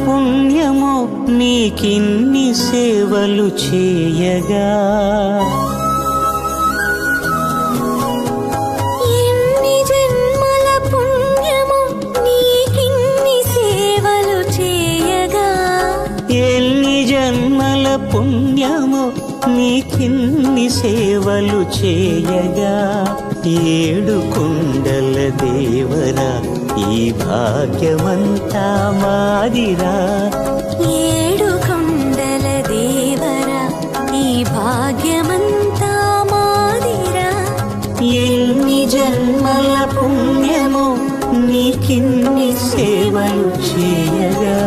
పుణ్యమో నీకిన్ని సేవలు చేయగా. ఎన్ని జన్మల పుణ్యమో నీకిన్ని సేవలు చేయగా. ఎన్ని జన్మల పుణ్యమో నీకిన్ని సేవలు చేయగా. ఏడు కొండల దేవరా ఈ భాగ్యమంతా మాదిరా. ఏడు కొండల దేవరా ఈ భాగ్యమంతా మాదిరా. ఎన్ని జన్మల పుణ్యమో నీకిన్ని సేవలు చేయగా.